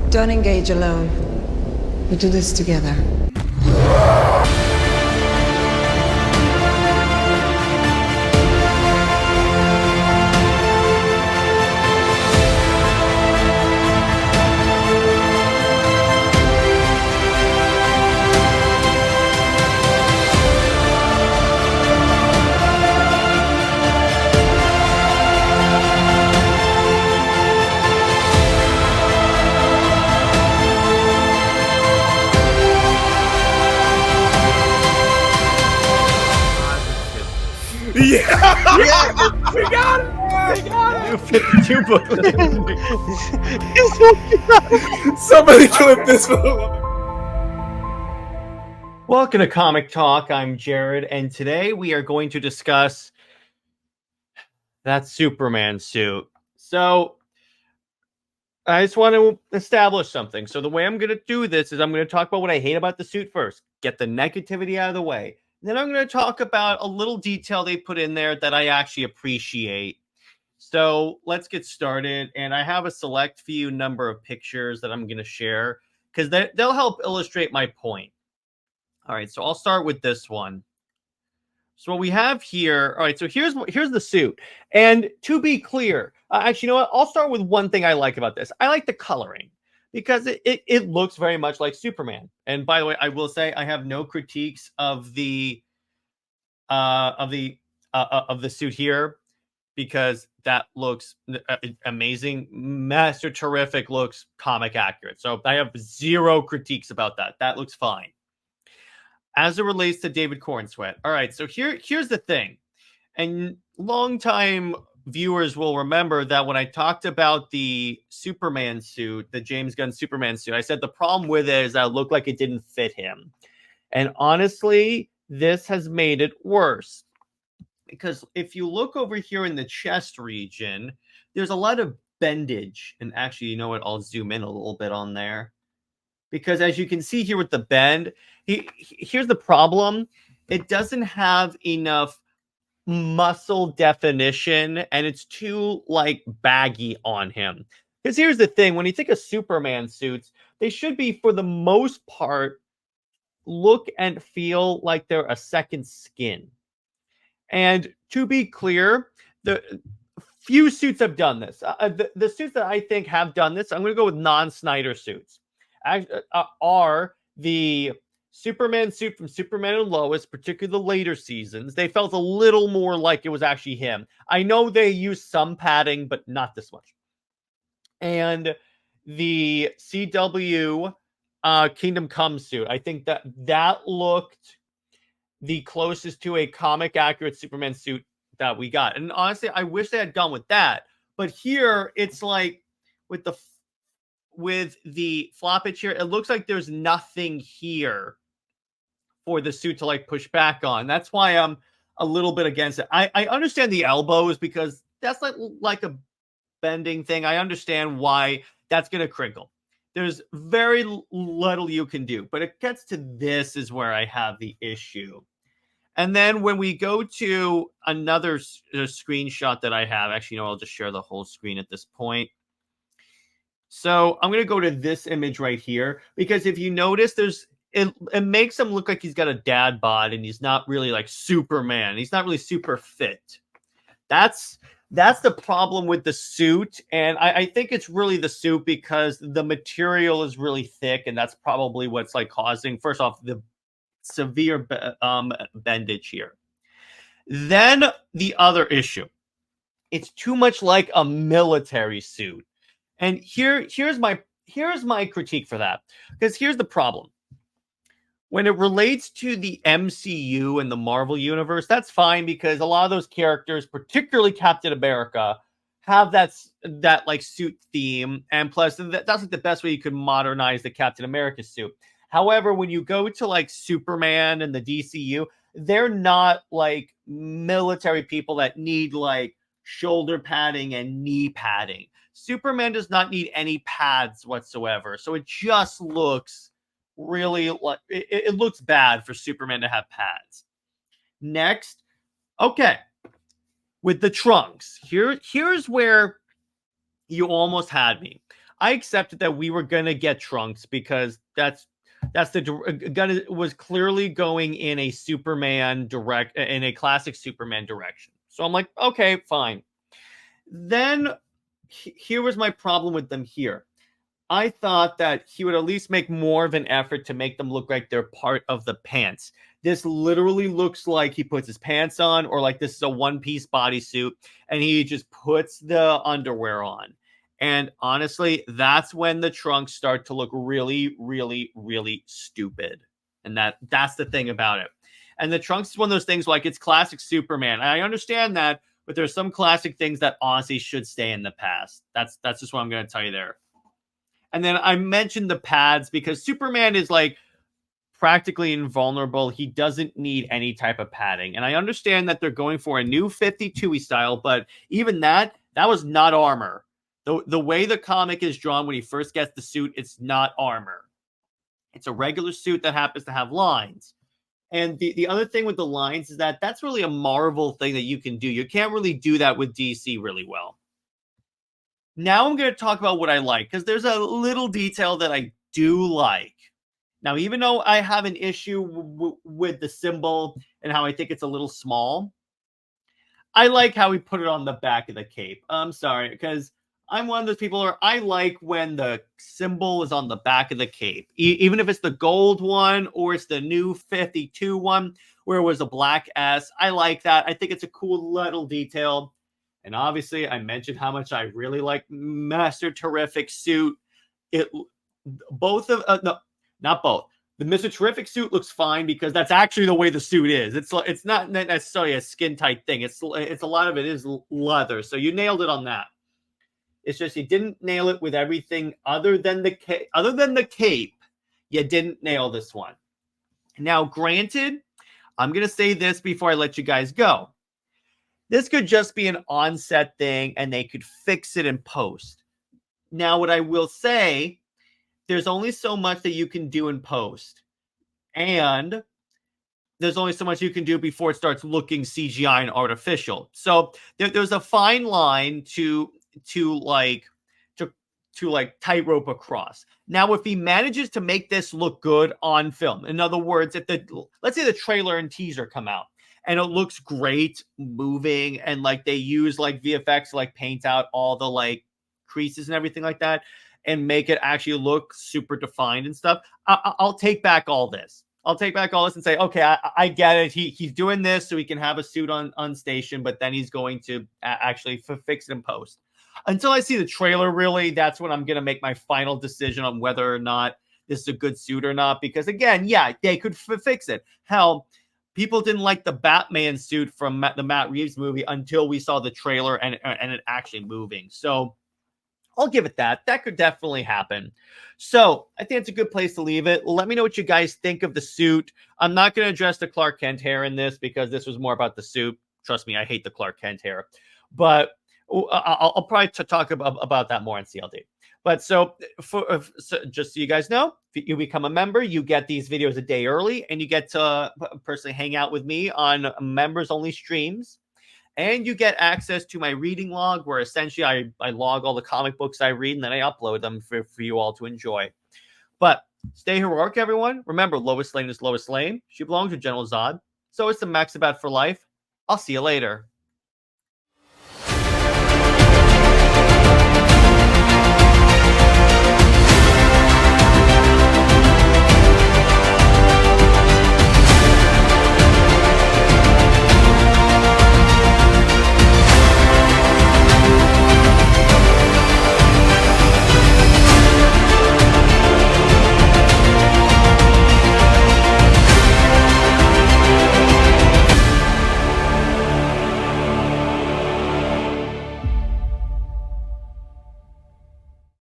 Don't engage alone. We do this together. Yeah. Yeah. We got it. We got New 52 booklet. it. Somebody clip this. Welcome to Comic Talk. I'm Jared, and today we are going to discuss that Superman suit. So, I just want to establish something. So, the way I'm going to do this is I'm going to talk about what I hate about the suit first, get the negativity out of the way. Then I'm going to talk about a little detail they put in there that I actually appreciate. So let's get started. And I have a select few number of pictures that I'm going to share because they'll help illustrate my point. All right, so I'll start with this one. So what we have here, all right, so here's the suit. And to be clear, actually, you know what? I'll start with one thing I like about this. I like the coloring because it looks very much like Superman. And by the way, I will say I have no critiques of the suit here, because that looks amazing. Master Terrific looks comic accurate. So I have zero critiques about that. That looks fine. As it relates to David Cornsweet. All right, so here's the thing. And longtime viewers will remember that when I talked about the Superman suit, the James Gunn Superman suit, I said the problem with it is that it looked like it didn't fit him. And honestly, this has made it worse. Because if you look over here in the chest region, there's a lot of bendage. And actually, you know what? I'll zoom in a little bit on there. Because as you can see here with the bend, here's the problem. It doesn't have enough muscle definition, and it's too, like, baggy on him. Because here's the thing. When you think of Superman suits, they should be, for the most part, look and feel like they're a second skin. And to be clear, the few suits have done this. The suits that I think have done this, I'm going to go with non-Snyder suits, are the Superman suit from Superman and Lois, particularly the later seasons. They felt a little more like it was actually him. I know they used some padding, but not this much. And the CW Kingdom Come suit, I think that looked the closest to a comic accurate Superman suit that we got. And honestly, I wish they had gone with that. But here it's like with the floppage here, it looks like there's nothing here for the suit to like push back on. That's why I'm a little bit against it. I understand the elbows because that's like a bending thing. I understand why that's going to crinkle. There's very little you can do, but it gets to this is where I have the issue. And then when we go to another screenshot that I have, actually, I'll just share the whole screen at this point. So I'm going to go to this image right here, because if you notice, it makes him look like he's got a dad bod and he's not really like Superman. He's not really super fit. That's the problem with the suit. And I think it's really the suit because the material is really thick. And that's probably what's like causing, first off, the severe bendage here. Then the other issue. It's too much like a military suit. And here's my critique for that. Because here's the problem. When it relates to the MCU and the Marvel universe, that's fine because a lot of those characters, particularly Captain America, have that like suit theme, and plus that's like the best way you could modernize the Captain America suit. However, when you go to like Superman and the DCU, they're not like military people that need like shoulder padding and knee padding. Superman does not need any pads whatsoever. So it just looks really like it looks bad for Superman to have pads. Next, okay, with the trunks, here's where you almost had me. I accepted that we were gonna get Trunks because that's the Gunn was clearly going in a classic Superman direction. So I'm like, okay, fine. Then here was my problem with them here. I thought that he would at least make more of an effort to make them look like they're part of the pants. This literally looks like he puts his pants on, or like this is a one-piece bodysuit, and he just puts the underwear on. And honestly, that's when the trunks start to look really, really, really stupid. And that's the thing about it. And the trunks is one of those things like it's classic Superman. I understand that, but there's some classic things that honestly should stay in the past. That's just what I'm going to tell you there. And then I mentioned the pads because Superman is like practically invulnerable. He doesn't need any type of padding. And I understand that they're going for a new 52 style, but even that was not armor. The way the comic is drawn when he first gets the suit, it's not armor. It's a regular suit that happens to have lines. And the other thing with the lines is that that's really a Marvel thing that you can do. You can't really do that with DC really well. Now I'm going to talk about what I like, because there's a little detail that I do like. Now, even though I have an issue with the symbol and how I think it's a little small, I like how he put it on the back of the cape. I'm sorry, because I'm one of those people where I like when the symbol is on the back of the cape, even if it's the gold one or it's the new 52 one where it was a black S. I like that. I think it's a cool little detail. And obviously, I mentioned how much I really like Mr. Terrific suit. No, not both. The Mr. Terrific suit looks fine because that's actually the way the suit is. It's not necessarily a skin tight thing. It's a lot of it is leather. So you nailed it on that. It's just you didn't nail it with everything other than the cape. You didn't nail this one. Now, granted, I'm gonna say this before I let you guys go. This could just be an on-set thing, and they could fix it in post. Now, what I will say, there's only so much that you can do in post. And there's only so much you can do before it starts looking CGI and artificial. So there's a fine line to tightrope across. Now, if he manages to make this look good on film, in other words, let's say the trailer and teaser come out, and it looks great moving, and like they use like VFX to like paint out all the like creases and everything like that and make it actually look super defined and stuff. I'll take back all this. I'll take back all this and say, okay, I get it. He's doing this so he can have a suit on station, but then he's going to actually fix it in post. Until I see the trailer, really, that's when I'm going to make my final decision on whether or not this is a good suit or not. Because again, yeah, they could fix it. Hell, people didn't like the Batman suit from the Matt Reeves movie until we saw the trailer and it actually moving. So I'll give it that. That could definitely happen. So I think it's a good place to leave it. Let me know what you guys think of the suit. I'm not going to address the Clark Kent hair in this because this was more about the suit. Trust me, I hate the Clark Kent hair. But I'll probably talk about that more in CLD. But so just so you guys know, if you become a member, you get these videos a day early, and you get to personally hang out with me on members-only streams. And you get access to my reading log, where essentially I log all the comic books I read, and then I upload them for you all to enjoy. But stay heroic, everyone. Remember, Lois Lane is Lois Lane. She belongs to General Zod. So is the Maxibat for life. I'll see you later.